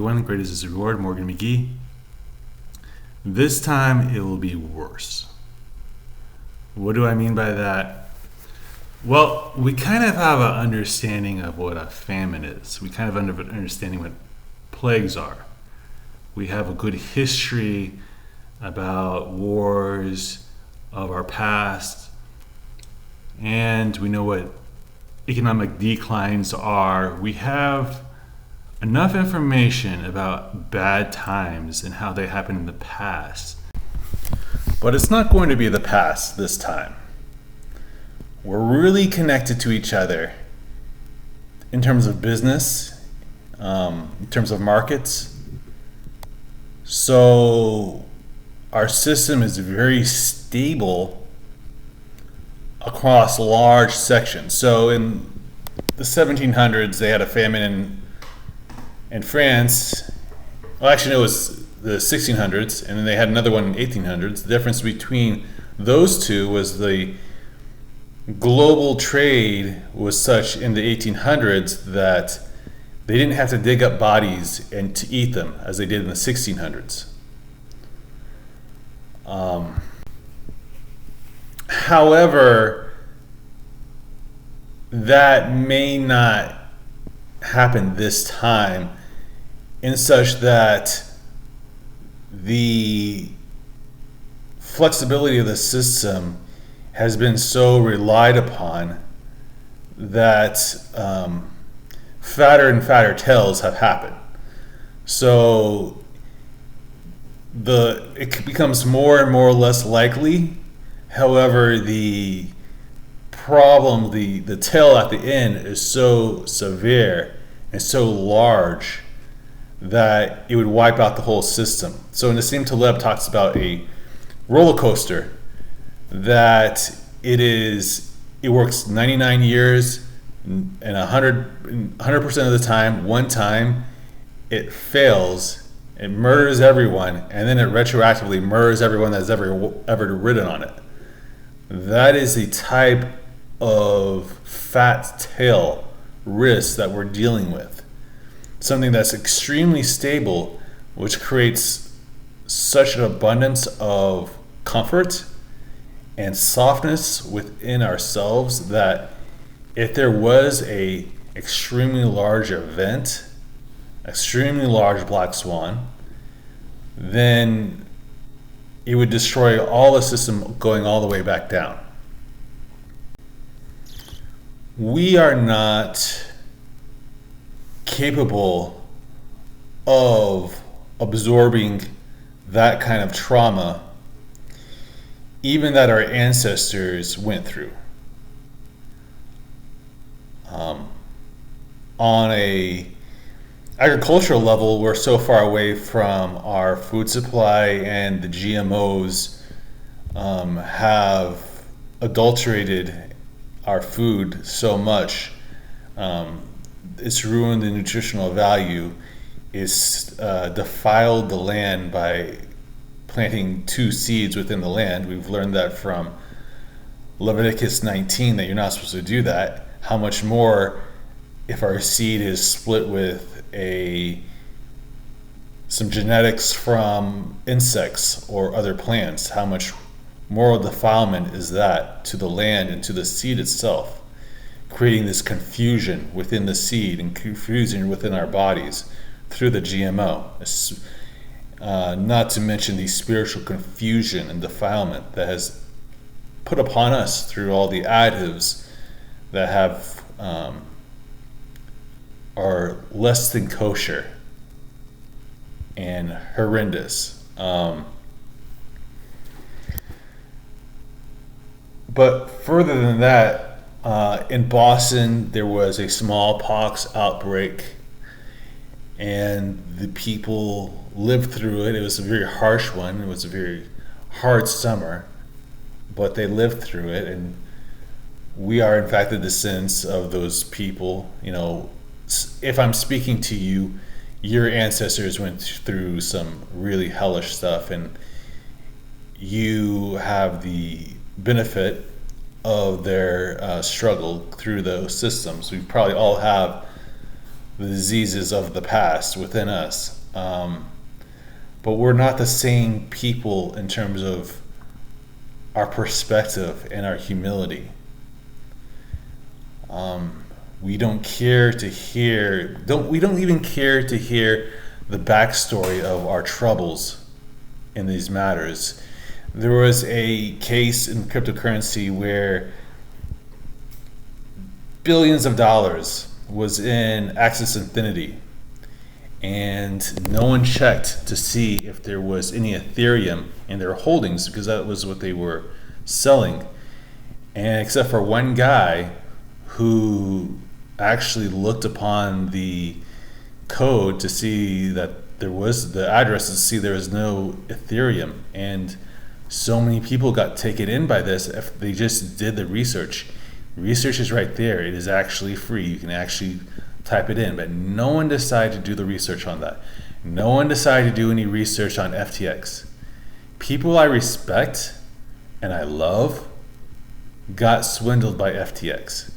everyone. Great is his reward. Morgan McGee. This time it will be worse. What do I mean by that? Well, we kind of have an understanding of what a famine is. We kind of have an understanding what plagues are. We have a good history about wars of our past, and we know what economic declines are. We have enough information about bad times and how they happened in the past. But it's not going to be the past this time. We're really connected to each other in terms of business, in terms of markets. So our system is very stable across large sections. So in the 1700s, they had a famine in France. Well, actually, it was the 1600s, and then they had another one in 1800s. The difference between those two was the global trade was such in the 1800s that they didn't have to dig up bodies and to eat them as they did in the 1600s. However, that may not happen this time, in such that the flexibility of the system has been so relied upon that fatter and fatter tails have happened. So it becomes more and more less likely. However, the problem, the tail at the end is so severe and so large that it would wipe out the whole system. So Nassim Taleb talks about a roller coaster that it works 99 years and 100% of the time. One time it fails, it murders everyone, and then it retroactively murders everyone that's ever ridden on it. That is the type of fat tail risk that we're dealing with. Something that's extremely stable, which creates such an abundance of comfort and softness within ourselves that if there was a extremely large event, extremely large black swan, then it would destroy all the system going all the way back down. We are not capable of absorbing that kind of trauma, even that our ancestors went through. On a agricultural level, we're so far away from our food supply, and the GMOs have adulterated our food so much. It's ruined the nutritional value. It's defiled the land by planting two seeds within the land. We've learned that from Leviticus 19 that you're not supposed to do that. How much more if our seed is split with some genetics from insects or other plants? How much moral defilement is that to the land and to the seed itself, creating this confusion within the seed and confusion within our bodies through the GMO? Not to mention the spiritual confusion and defilement that has put upon us through all the additives that have are less than kosher and horrendous. But further than that, in Boston, there was a smallpox outbreak, and the people lived through it. It was a very harsh one. It was a very hard summer, but they lived through it, and we are in fact the descendants of those people. You know, if I'm speaking to you, your ancestors went through some really hellish stuff, and you have the benefit of their struggle through those systems. We probably all have the diseases of the past within us. But we're not the same people in terms of our perspective and our humility. We don't care to hear. We don't even care to hear the backstory of our troubles in these matters. There was a case in cryptocurrency where billions of dollars was in Axis Infinity, and no one checked to see if there was any Ethereum in their holdings, because that was what they were selling. And except for one guy who actually looked upon the code to see that there was the address, to see there was no Ethereum, and so many people got taken in by this. If they just did the research is right there. It is actually free. You can actually type it in, but no one decided to do the research on that. No one decided to do any research on FTX. People I respect and I love got swindled by FTX.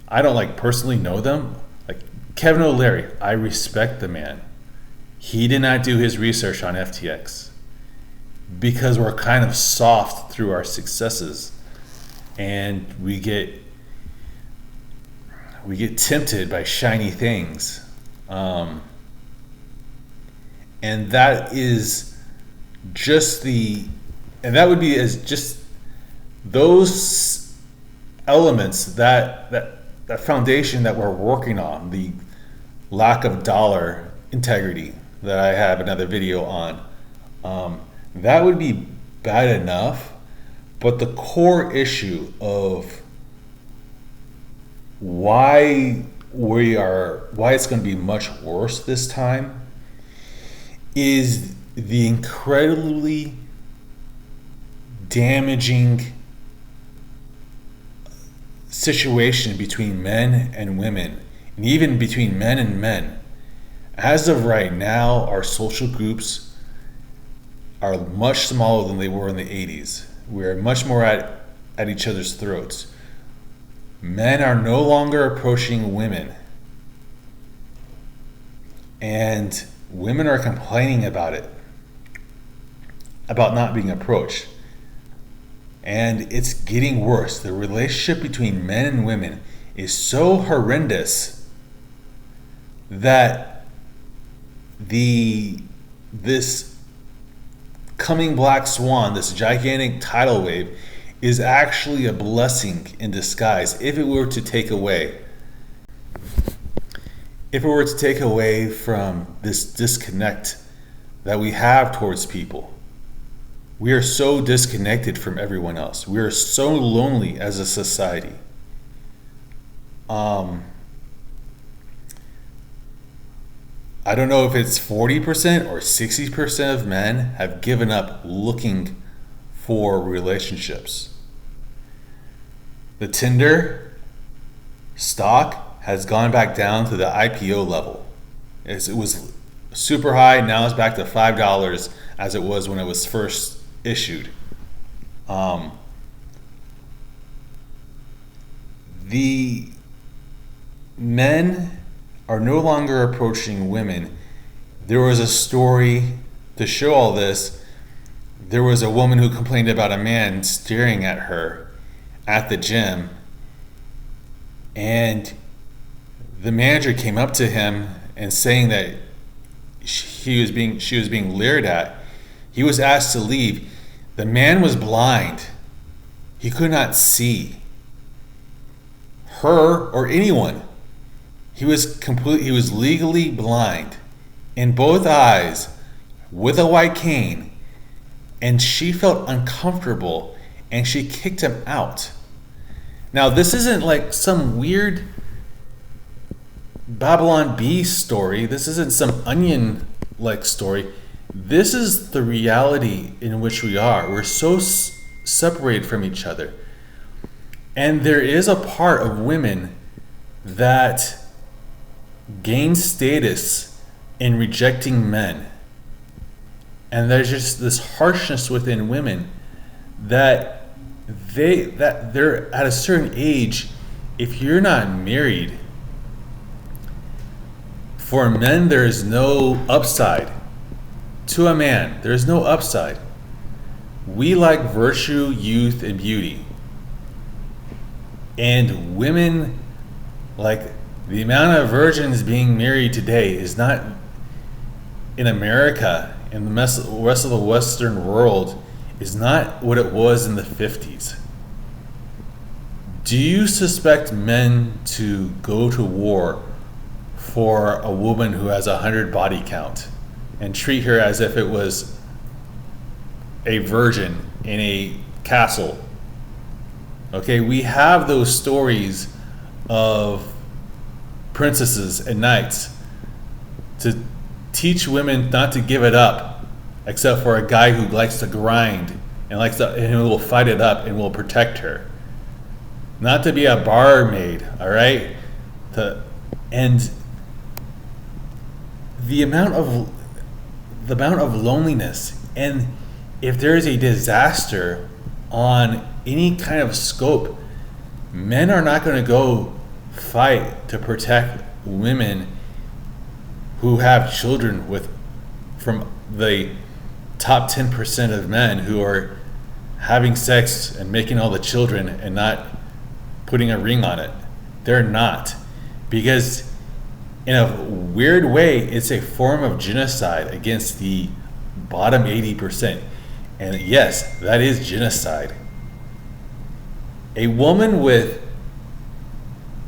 I don't personally know them. Like Kevin O'Leary, I respect the man. He did not do his research on FTX because we're kind of soft through our successes, and we get tempted by shiny things, and that is just that would be as just those elements, that foundation that we're working on, the lack of dollar integrity that I have another video on, that would be bad enough. But the core issue of why it's going to be much worse this time is the incredibly damaging situation between men and women, and even between men and men. As of right now, our social groups are much smaller than they were in the 80s. We're much more at each other's throats. Men are no longer approaching women, and women are complaining about it, about not being approached. And it's getting worse. The relationship between men and women is so horrendous that this coming black swan, this gigantic tidal wave, is actually a blessing in disguise. If it were to take away from this disconnect that we have towards people. We are so disconnected from everyone else. We are so lonely as a society. I don't know if it's 40% or 60% of men have given up looking for relationships. The Tinder stock has gone back down to the IPO level. It was super high, now it's back to $5 as it was when it was first issued. The men are no longer approaching women. There was a story to show all this. There was a woman who complained about a man staring at her at the gym, and the manager came up to him and saying that she was being leered at. He was asked to leave. The man was blind. He could not see her or anyone. He was legally blind in both eyes with a white cane, and she felt uncomfortable and she kicked him out. Now, this isn't like some weird Babylon Bee story. This isn't some Onion-like story. This is the reality in which we are. We're so separated from each other. And there is a part of women that gain status in rejecting men. And there's just this harshness within women that they're at a certain age, if you're not married, For men, there is no upside. To a man, there is no upside. We like virtue, youth, and beauty. And women, like the amount of virgins being married today is not in America and the rest of the Western world is not what it was in the 50s. Do you suspect men to go to war for a woman who has 100 body count and treat her as if it was a virgin in a castle? Okay, we have those stories of princesses and knights to teach women not to give it up, except for a guy who likes to grind and and who will fight it up and will protect her. Not to be a barmaid, all right? And the amount of loneliness, and if there is a disaster on any kind of scope, men are not going to go fight to protect women who have children from the top 10% of men who are having sex and making all the children and not putting a ring on it. They're not, because in a weird way it's a form of genocide against the bottom 80%. And yes, that is genocide. A woman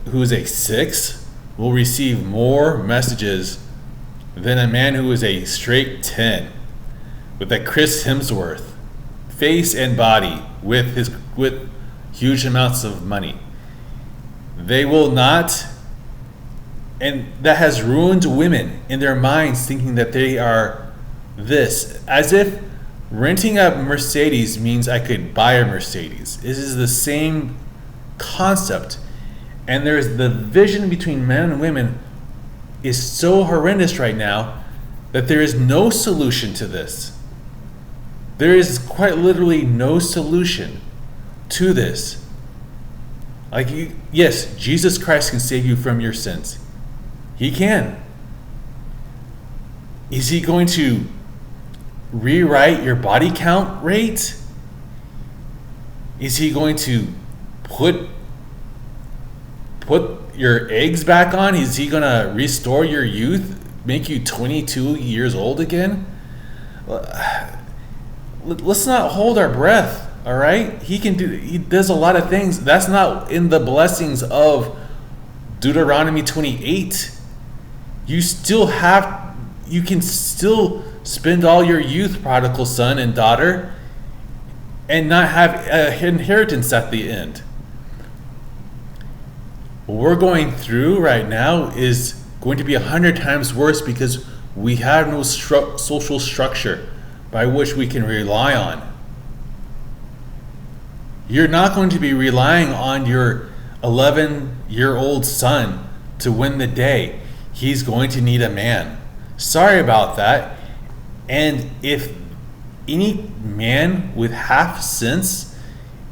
who is a 6 will receive more messages than a man who is a straight 10 with a Chris Hemsworth face and body with huge amounts of money. They will not, and that has ruined women in their minds, thinking that they are this, as if renting a Mercedes means I could buy a Mercedes. This is the same concept. And there's the division between men and women is so horrendous right now that there is no solution to this. There is quite literally no solution to this. Yes, Jesus Christ can save you from your sins. He can. Is he going to rewrite your body count rate? Is he going to put your eggs back on? Is he going to restore your youth, make you 22 years old again? Let's not hold our breath, all right? He does a lot of things. That's not in the blessings of Deuteronomy 28. You can still spend all your youth, prodigal son and daughter, and not have an inheritance at the end. What we're going through right now is going to be 100 times worse because we have no social structure by which we can rely on. You're not going to be relying on your 11-year-old son to win the day. He's going to need a man. Sorry about that. And if any man with half sense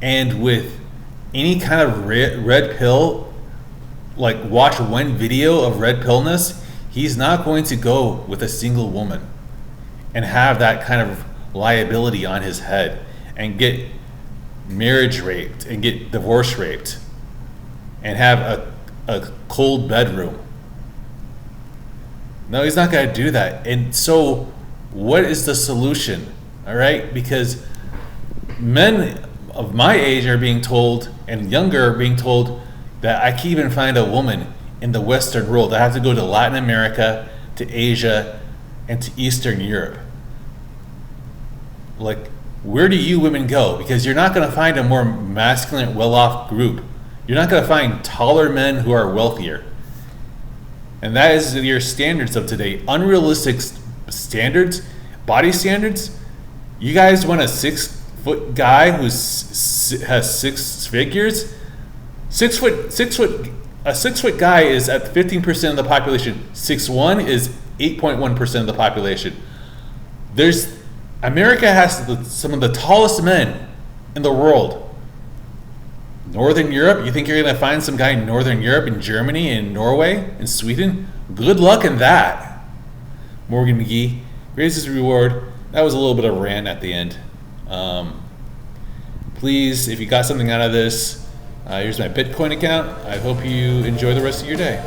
and with any kind of red pill, like watch one video of red pillness, he's not going to go with a single woman and have that kind of liability on his head and get marriage raped and get divorce raped and have a cold bedroom. No, he's not going to do that. And so what is the solution? All right, because men of my age are being told, and younger are being told, that I can't even find a woman in the Western world. I have to go to Latin America, to Asia, and to Eastern Europe. Like, where do you women go? Because you're not going to find a more masculine, well-off group. You're not going to find taller men who are wealthier. And that is your standards of today. Unrealistic standards, body standards. You guys want a 6-foot guy who has 6 figures? A 6-foot guy is at 15% of the population. 6'1" is 8.1% of the population. America has some of the tallest men in the world. Northern Europe? You think you're going to find some guy in Northern Europe, in Germany, in Norway, in Sweden? Good luck in that. Morgan McGee, greatest reward. That was a little bit of a rant at the end. Please, if you got something out of this, here's my Bitcoin account. I hope you enjoy the rest of your day.